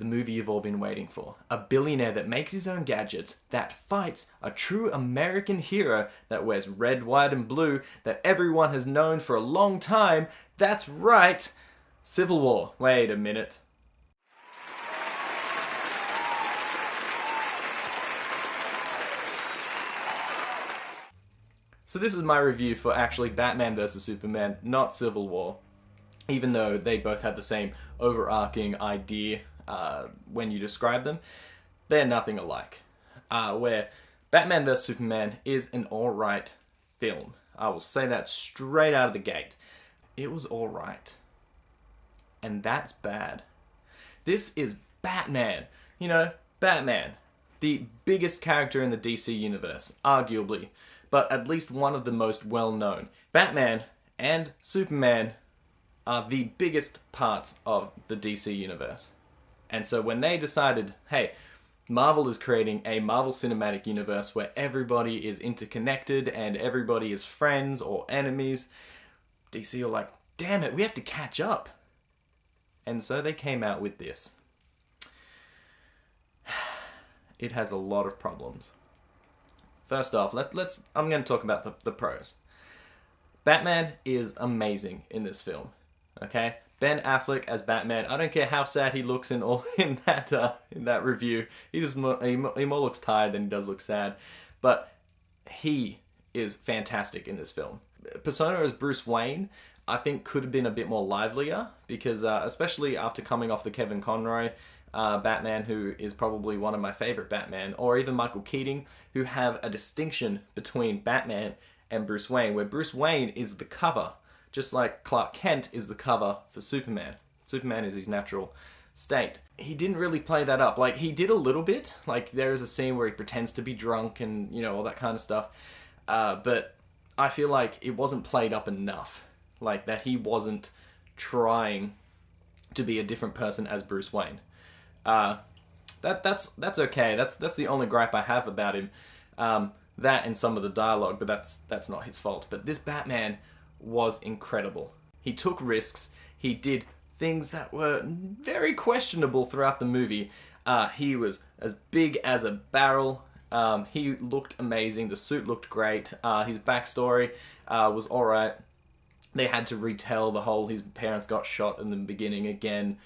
the movie you've all been waiting for. A billionaire that makes his own gadgets, that fights a true American hero that wears red, white, and blue that everyone has known for a long time. That's right, Civil War. Wait a minute. So this is my review for actually Batman vs. Superman, not Civil War. Even though they both had the same overarching idea when you describe them, they're nothing alike. Where Batman vs. Superman is an alright film. I will say that straight out of the gate. It was alright. And that's bad. This is Batman. You know, Batman. The biggest character in the DC universe, arguably. But at least one of the most well-known. Batman and Superman are the biggest parts of the DC universe. And so when they decided, hey, Marvel is creating a Marvel Cinematic Universe where everybody is interconnected and everybody is friends or enemies, DC are like, damn it, we have to catch up. And so they came out with this. It has a lot of problems. First off, I'm going to talk about the pros. Batman is amazing in this film. Okay, Ben Affleck as Batman. I don't care how sad he looks in that review. He more looks tired than he does look sad, but he is fantastic in this film. Persona as Bruce Wayne, I think, could have been a bit more livelier because, especially after coming off the Kevin Conroy Batman, who is probably one of my favorite Batman, or even Michael Keaton, who have a distinction between Batman and Bruce Wayne, where Bruce Wayne is the cover, just like Clark Kent is the cover for Superman. Superman is his natural state. He didn't really play that up. Like, he did a little bit. Like, there is a scene where he pretends to be drunk and, you know, all that kind of stuff. But I feel like it wasn't played up enough. Like, that he wasn't trying to be a different person as Bruce Wayne. That's okay. That's the only gripe I have about him. That and some of the dialogue, but that's not his fault. But this Batman was incredible. He took risks. He did things that were very questionable throughout the movie. He was as big as a barrel. He looked amazing. The suit looked great. His backstory was alright. They had to retell the whole his parents got shot in the beginning again.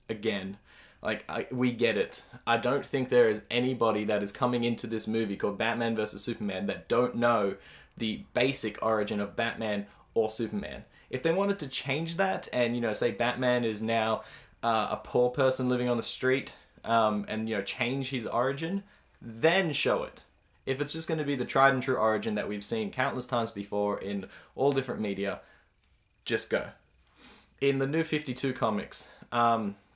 Again. Like, we get it. I don't think there is anybody that is coming into this movie called Batman vs. Superman that don't know the basic origin of Batman or Superman. If they wanted to change that and, you know, say Batman is now a poor person living on the street and, you know, change his origin, then show it. If it's just going to be the tried and true origin that we've seen countless times before in all different media, just go. In the New 52 comics,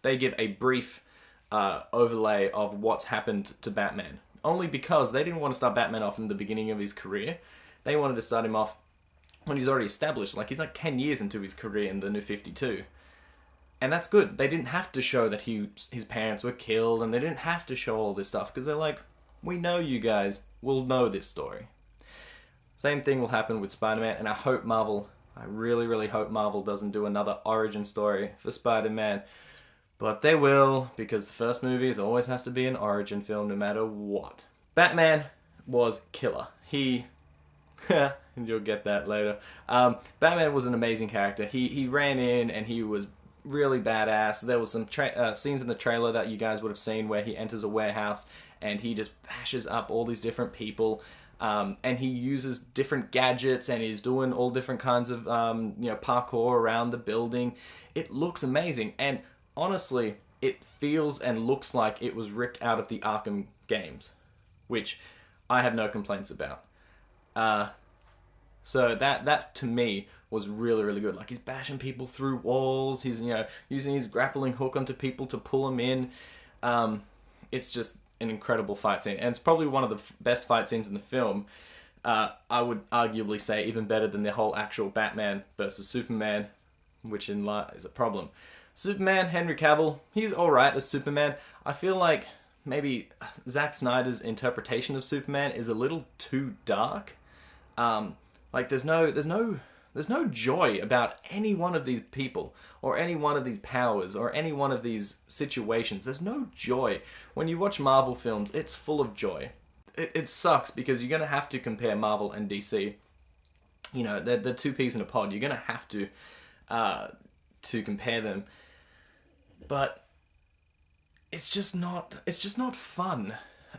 they give a brief overlay of what's happened to Batman. Only because they didn't want to start Batman off in the beginning of his career. They wanted to start him off when he's already established. Like, he's like 10 years into his career in the New 52. And that's good. They didn't have to show that his parents were killed, and they didn't have to show all this stuff, because they're like, we know you guys will know this story. Same thing will happen with Spider-Man, and I really, really hope Marvel doesn't do another origin story for Spider-Man. But they will, because the first movie always has to be an origin film no matter what. Batman was killer. And you'll get that later. Batman was an amazing character. He ran in and he was really badass. There was some scenes in the trailer that you guys would have seen where he enters a warehouse and he just bashes up all these different people. And he uses different gadgets and he's doing all different kinds of parkour around the building. It looks amazing. And honestly, it feels and looks like it was ripped out of the Arkham games, which I have no complaints about. So that to me was really, really good. Like, he's bashing people through walls. He's, using his grappling hook onto people to pull them in. It's just an incredible fight scene. And it's probably one of the best fight scenes in the film. I would arguably say even better than the whole actual Batman versus Superman, which in life is a problem. Superman, Henry Cavill, he's alright as Superman. I feel like maybe Zack Snyder's interpretation of Superman is a little too dark. Like, there's no There's no joy about any one of these people, or any one of these powers, or any one of these situations. There's no joy. When you watch Marvel films, it's full of joy. It sucks because you're going to have to compare Marvel and DC. You know, they're two peas in a pod. You're going to have to compare them. But it's just not fun.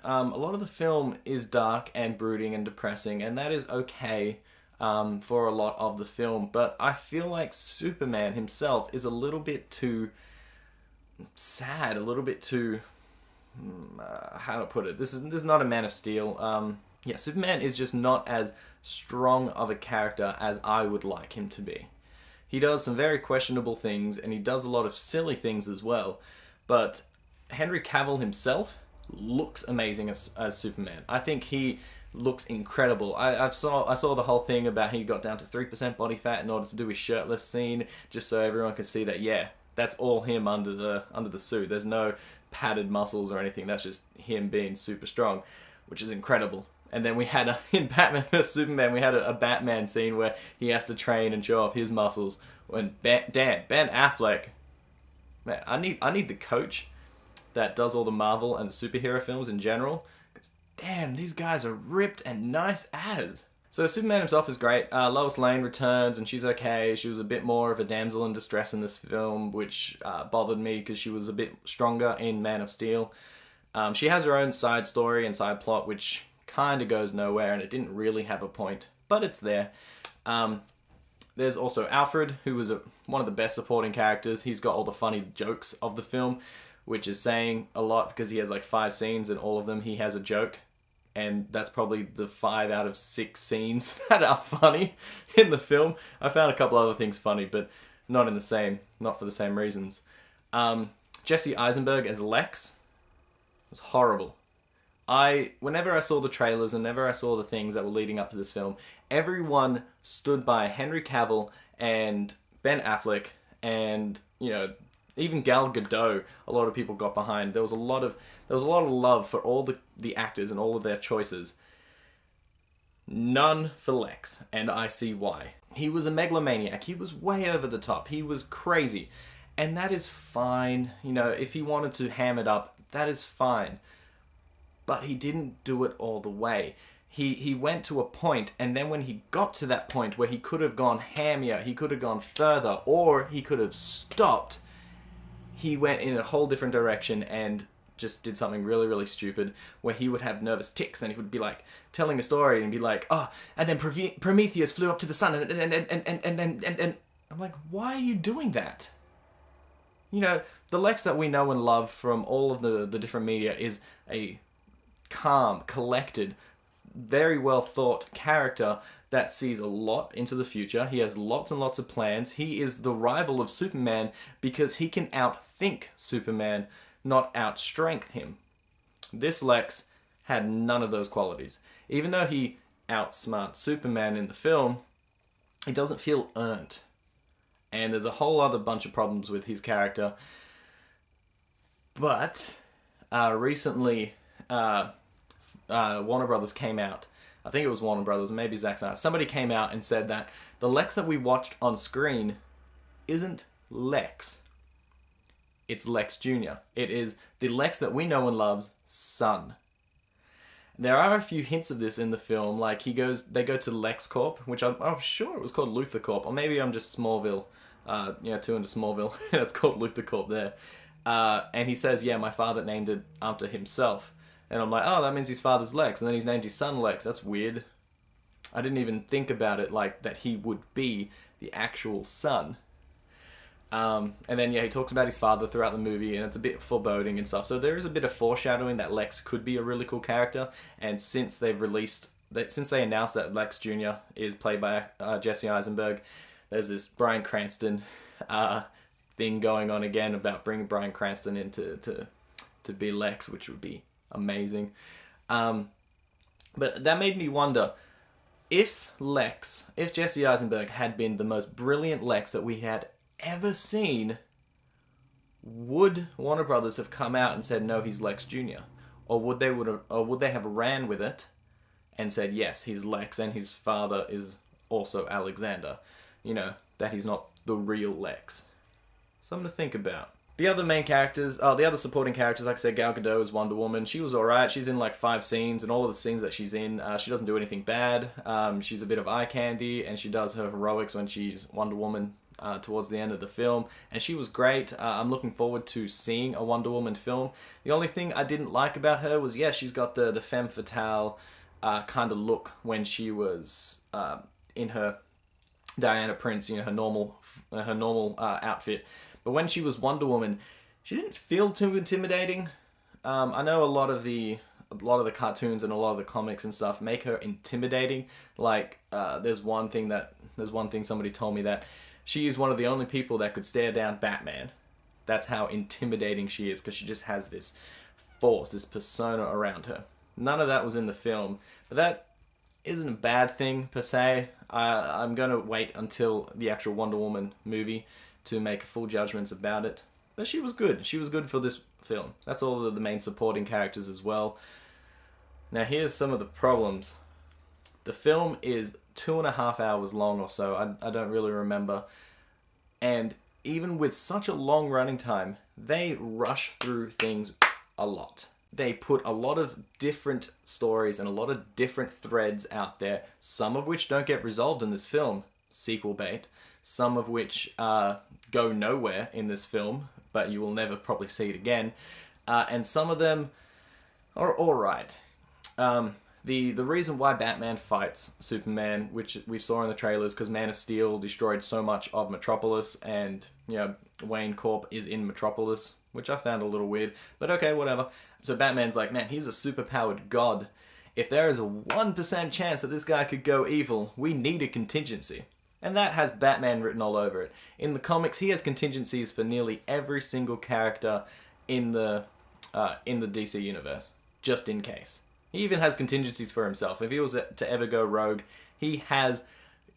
A lot of the film is dark and brooding and depressing, and that is okay for a lot of the film. But I feel like Superman himself is a little bit too sad, a little bit too... how to put it? This is not a Man of Steel. Yeah, Superman is just not as strong of a character as I would like him to be. He does some very questionable things, and he does a lot of silly things as well. But Henry Cavill himself looks amazing as Superman. I think he looks incredible. I saw the whole thing about he got down to 3% body fat in order to do his shirtless scene, just so everyone could see that, yeah, that's all him under the suit. There's no padded muscles or anything. That's just him being super strong, which is incredible. And then we had in Batman vs Superman, we had a Batman scene where he has to train and show off his muscles. When Ben Affleck, man, I need the coach that does all the Marvel and the superhero films in general. Because damn, these guys are ripped and nice as. So Superman himself is great. Lois Lane returns and she's okay. She was a bit more of a damsel in distress in this film, which bothered me because she was a bit stronger in Man of Steel. She has her own side story and side plot, which kind of goes nowhere, and it didn't really have a point, but it's there. There's also Alfred, who was one of the best supporting characters. He's got all the funny jokes of the film, which is saying a lot because he has like 5 scenes and all of them he has a joke. And that's probably the 5 out of 6 scenes that are funny in the film. I found a couple other things funny, but not for the same reasons. Jesse Eisenberg as Lex was horrible. Whenever I saw the trailers, whenever I saw the things that were leading up to this film, everyone stood by Henry Cavill and Ben Affleck, and you know, even Gal Gadot. A lot of people got behind. There was a lot of love for all the actors and all of their choices. None for Lex, and I see why. He was a megalomaniac. He was way over the top. He was crazy, and that is fine. You know, if he wanted to ham it up, that is fine. But he didn't do it all the way. He went to a point, and then when he got to that point where he could have gone hammier, he could have gone further, or he could have stopped, he went in a whole different direction and just did something really, really stupid, where he would have nervous tics, and he would be like telling a story and be like, oh, and then Prometheus flew up to the sun, and I'm like, why are you doing that? You know, the Lex that we know and love from all of the different media is a calm, collected, very well thought character that sees a lot into the future. He has lots and lots of plans. He is the rival of Superman because he can outthink Superman, not outstrength him. This Lex had none of those qualities. Even though he outsmarts Superman in the film, he doesn't feel earned. And there's a whole other bunch of problems with his character. But recently, Warner Brothers came out. I think it was Warner Brothers, maybe Zack Snyder. Somebody came out and said that the Lex that we watched on screen isn't Lex. It's Lex Jr. It is the Lex that we know and love's son. There are a few hints of this in the film, like they go to LexCorp, which I'm sure it was called Luthor Corp, or maybe I'm just Smallville, too into Smallville, and it's called Luthor Corp there. And he says, yeah, my father named it after himself. And I'm like, oh, that means his father's Lex, and then he's named his son Lex. That's weird. I didn't even think about it like that he would be the actual son. And then, yeah, he talks about his father throughout the movie, and it's a bit foreboding and stuff. So there is a bit of foreshadowing that Lex could be a really cool character. And since they announced that Lex Jr. is played by Jesse Eisenberg, there's this Bryan Cranston thing going on again about bringing Bryan Cranston in to be Lex, which would be amazing. But that made me wonder, if Jesse Eisenberg had been the most brilliant Lex that we had ever seen, would Warner Brothers have come out and said, no, he's Lex Jr.? Or would they have ran with it and said, yes, he's Lex and his father is also Alexander? that he's not the real Lex. Something to think about. The other main characters, the other supporting characters, like I said, Gal Gadot is Wonder Woman. She was alright. She's in like 5 scenes, and all of the scenes that she's in, she doesn't do anything bad. She's a bit of eye candy, and she does her heroics when she's Wonder Woman towards the end of the film. And she was great. I'm looking forward to seeing a Wonder Woman film. The only thing I didn't like about her was, she's got the femme fatale kind of look when she was in her Diana Prince, her normal outfit. But when she was Wonder Woman, she didn't feel too intimidating. I know a lot of the cartoons and a lot of the comics and stuff make her intimidating. Like there's one thing somebody told me, that she is one of the only people that could stare down Batman. That's how intimidating she is, because she just has this force, this persona around her. None of that was in the film, but that isn't a bad thing per se. I'm going to wait until the actual Wonder Woman movie to make full judgments about it. But she was good. She was good for this film. That's all of the main supporting characters as well. Now here's some of the problems. The film is 2.5 hours long or so. I don't really remember. And even with such a long running time, they rush through things a lot. They put a lot of different stories and a lot of different threads out there, some of which don't get resolved in this film, sequel bait, some of which go nowhere in this film, but you will never probably see it again, and some of them are alright. The reason why Batman fights Superman, which we saw in the trailers, because Man of Steel destroyed so much of Metropolis, and Wayne Corp is in Metropolis, which I found a little weird, but okay, whatever. So Batman's like, man, he's a superpowered god. If there is a 1% chance that this guy could go evil, we need a contingency. And that has Batman written all over it. In the comics, he has contingencies for nearly every single character in the DC universe, just in case. He even has contingencies for himself. If he was to ever go rogue, he has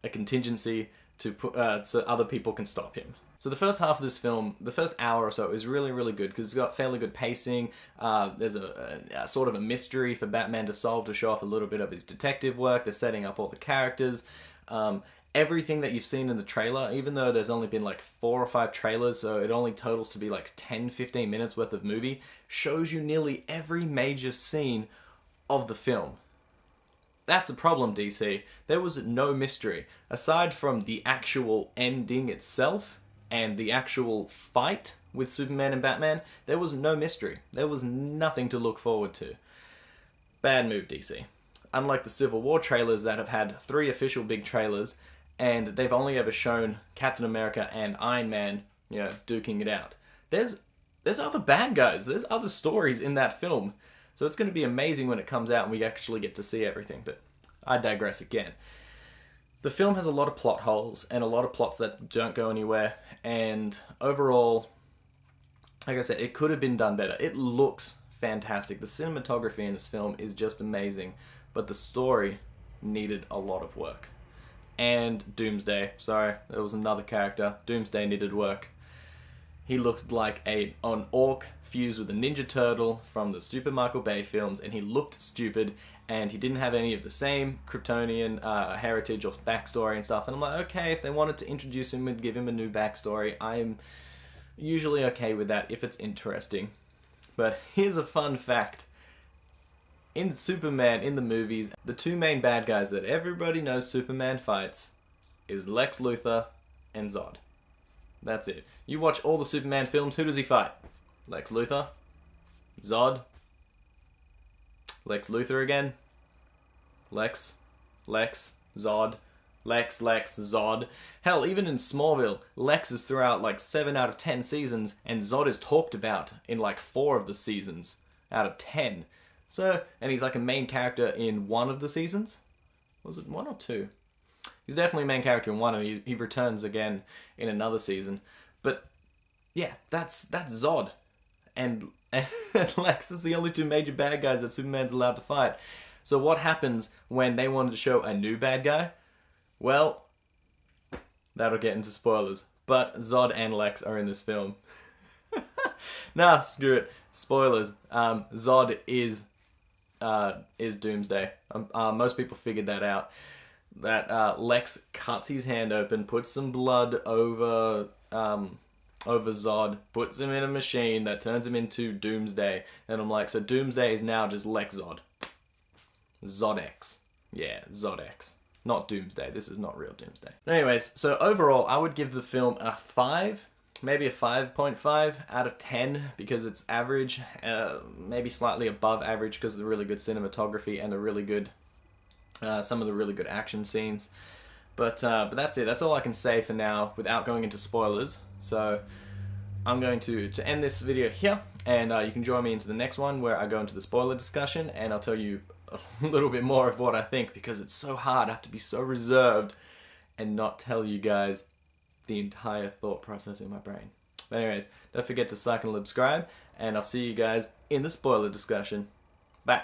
a contingency to put so other people can stop him. So the first half of this film, the first hour or so, is really, really good because it's got fairly good pacing. There's a sort of a mystery for Batman to solve to show off a little bit of his detective work. They're setting up all the characters. Everything that you've seen in the trailer, even though there's only been like 4 or 5 trailers, so it only totals to be like 10-15 minutes worth of movie, shows you nearly every major scene of the film. That's a problem, DC. There was no mystery. Aside from the actual ending itself and the actual fight with Superman and Batman, there was no mystery. There was nothing to look forward to. Bad move, DC. Unlike the Civil War trailers that have had 3 official big trailers, and they've only ever shown Captain America and Iron Man, duking it out. There's other bad guys. There's other stories in that film. So it's going to be amazing when it comes out and we actually get to see everything. But I digress again. The film has a lot of plot holes and a lot of plots that don't go anywhere. And overall, like I said, it could have been done better. It looks fantastic. The cinematography in this film is just amazing. But the story needed a lot of work. And Doomsday, sorry, there was another character. Doomsday needed work. He looked like an orc fused with a Ninja Turtle from the Super Michael Bay films, and he looked stupid, and he didn't have any of the same Kryptonian heritage or backstory and stuff. And I'm like, okay, if they wanted to introduce him and give him a new backstory, I'm usually okay with that if it's interesting. But here's a fun fact. In Superman, in the movies, the 2 main bad guys that everybody knows Superman fights is Lex Luthor and Zod. That's it. You watch all the Superman films, who does he fight? Lex Luthor? Zod? Lex Luthor again? Lex, Zod, Lex, Zod. Hell, even in Smallville, Lex is throughout like 7 out of 10 seasons, and Zod is talked about in like 4 of the seasons out of 10. So, and he's like a main character in 1 of the seasons? Was it 1 or 2? He's definitely a main character in 1, and he returns again in another season. But yeah, that's Zod. And Lex is the only 2 major bad guys that Superman's allowed to fight. So what happens when they wanted to show a new bad guy? Well, that'll get into spoilers. But Zod and Lex are in this film. Nah, screw it. Spoilers. Zod is Doomsday. Most people figured that out. that Lex cuts his hand open, puts some blood over Zod, puts him in a machine that turns him into Doomsday, and I'm like, so Doomsday is now just Lex Zod. Zod-X. Yeah, Zod-X. Not Doomsday. This is not real Doomsday. Anyways, so overall, I would give the film a 5, maybe a 5.5 out of 10 because it's average, maybe slightly above average because of the really good cinematography and the really good, some of the really good action scenes. But that's it. That's all I can say for now without going into spoilers. So I'm going to end this video here, and you can join me into the next one where I go into the spoiler discussion, and I'll tell you a little bit more of what I think because it's so hard. I have to be so reserved and not tell you guys the entire thought process in my brain. But anyways, don't forget to like and subscribe, and I'll see you guys in the spoiler discussion. Bye.